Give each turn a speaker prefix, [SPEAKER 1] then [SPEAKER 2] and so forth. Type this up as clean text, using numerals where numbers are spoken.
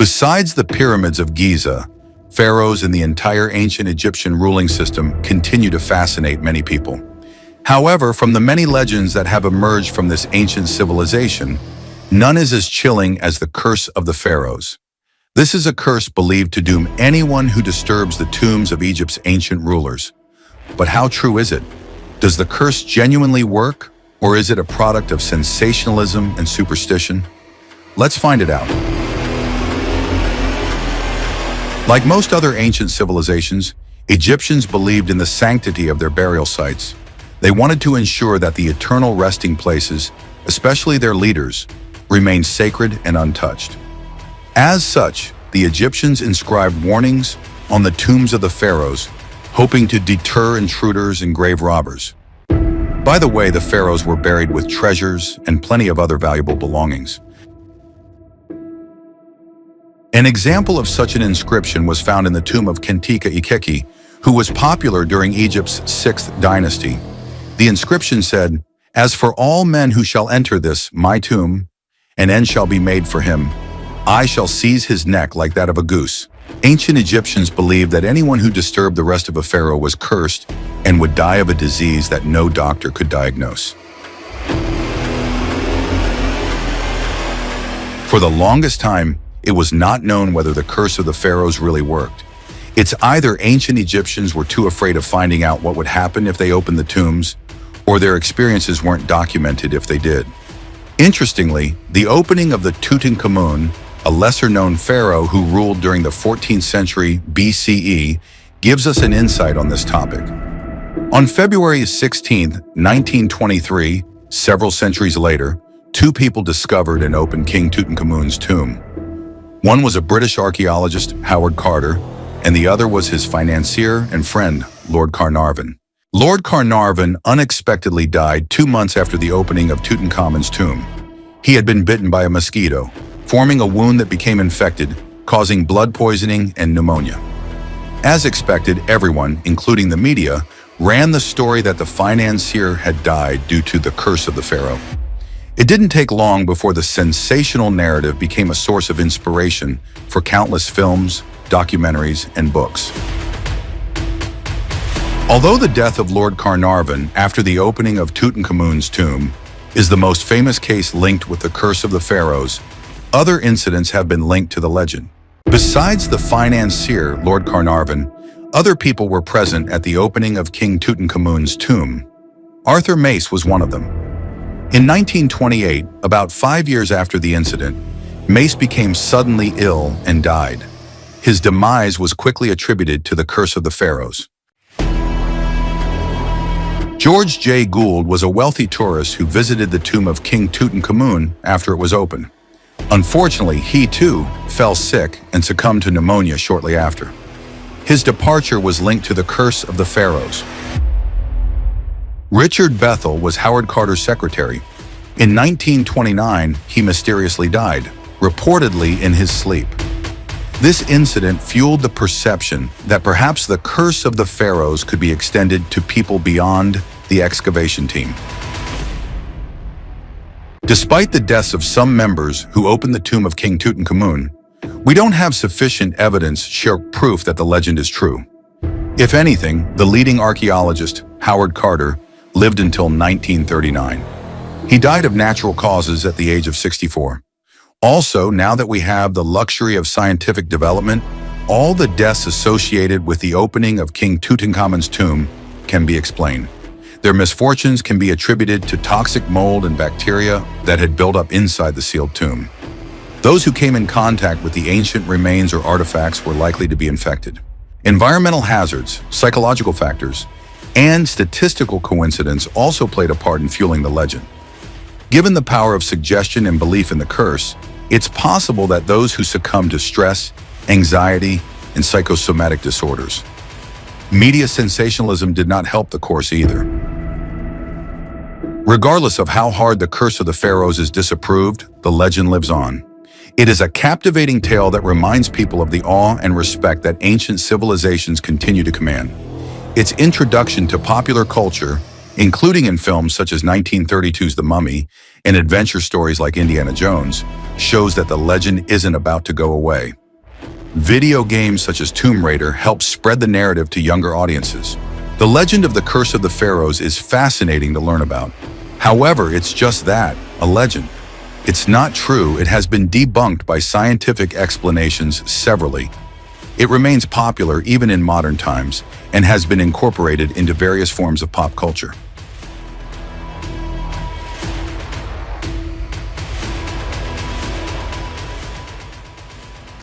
[SPEAKER 1] Besides the pyramids of Giza, pharaohs and the entire ancient Egyptian ruling system continue to fascinate many people. However, from the many legends that have emerged from this ancient civilization, none is as chilling as the curse of the pharaohs. This is a curse believed to doom anyone who disturbs the tombs of Egypt's ancient rulers. But how true is it? Does the curse genuinely work, or is it a product of sensationalism and superstition? Let's find it out. Like most other ancient civilizations, Egyptians believed in the sanctity of their burial sites. They wanted to ensure that the eternal resting places, especially their leaders, remained sacred and untouched. As such, the Egyptians inscribed warnings on the tombs of the pharaohs, hoping to deter intruders and grave robbers. By the way, the pharaohs were buried with treasures and plenty of other valuable belongings. An example of such an inscription was found in the tomb of King Tutankhamun, who was popular during Egypt's 6th dynasty. The inscription said, "As for all men who shall enter this, my tomb, an end shall be made for him. I shall seize his neck like that of a goose." Ancient Egyptians believed that anyone who disturbed the rest of a pharaoh was cursed and would die of a disease that no doctor could diagnose. For the longest time, it was not known whether the curse of the pharaohs really worked. It's either ancient Egyptians were too afraid of finding out what would happen if they opened the tombs, or their experiences weren't documented if they did. Interestingly, the opening of the Tutankhamun, a lesser-known pharaoh who ruled during the 14th century BCE, gives us an insight on this topic. On February 16, 1923, several centuries later, two people discovered and opened King Tutankhamun's tomb. One was a British archaeologist, Howard Carter, and the other was his financier and friend, Lord Carnarvon. Lord Carnarvon unexpectedly died 2 months after the opening of Tutankhamun's tomb. He had been bitten by a mosquito, forming a wound that became infected, causing blood poisoning and pneumonia. As expected, everyone, including the media, ran the story that the financier had died due to the curse of the pharaoh. It didn't take long before the sensational narrative became a source of inspiration for countless films, documentaries, and books. Although the death of Lord Carnarvon after the opening of Tutankhamun's tomb is the most famous case linked with the curse of the pharaohs, other incidents have been linked to the legend. Besides the financier, Lord Carnarvon, other people were present at the opening of King Tutankhamun's tomb. Arthur Mace was one of them. In 1928, about 5 years after the incident, Mace became suddenly ill and died. His demise was quickly attributed to the curse of the pharaohs. George J. Gould was a wealthy tourist who visited the tomb of King Tutankhamun after it was opened. Unfortunately, he too fell sick and succumbed to pneumonia shortly after. His departure was linked to the curse of the pharaohs. Richard Bethel was Howard Carter's secretary. In 1929, he mysteriously died, reportedly in his sleep. This incident fueled the perception that perhaps the curse of the pharaohs could be extended to people beyond the excavation team. Despite the deaths of some members who opened the tomb of King Tutankhamun, we don't have sufficient evidence to show proof that the legend is true. If anything, the leading archaeologist, Howard Carter, lived until 1939. He died of natural causes at the age of 64. Also, now that we have the luxury of scientific development, all the deaths associated with the opening of King Tutankhamun's tomb can be explained. Their misfortunes can be attributed to toxic mold and bacteria that had built up inside the sealed tomb. Those who came in contact with the ancient remains or artifacts were likely to be infected. Environmental hazards, psychological factors, and statistical coincidence also played a part in fueling the legend. Given the power of suggestion and belief in the curse, it's possible that those who succumb to stress, anxiety, and psychosomatic disorders. Media sensationalism did not help the cause either. Regardless of how hard the curse of the pharaohs is disapproved, the legend lives on. It is a captivating tale that reminds people of the awe and respect that ancient civilizations continue to command. Its introduction to popular culture, including in films such as 1932's The Mummy and adventure stories like Indiana Jones shows that the legend isn't about to go away. Video games such as Tomb Raider help spread the narrative to younger audiences. The legend of the Curse of the Pharaohs is fascinating to learn about. However, it's just that, a legend. It's not true. It has been debunked by scientific explanations severally. It remains popular even in modern times and has been incorporated into various forms of pop culture.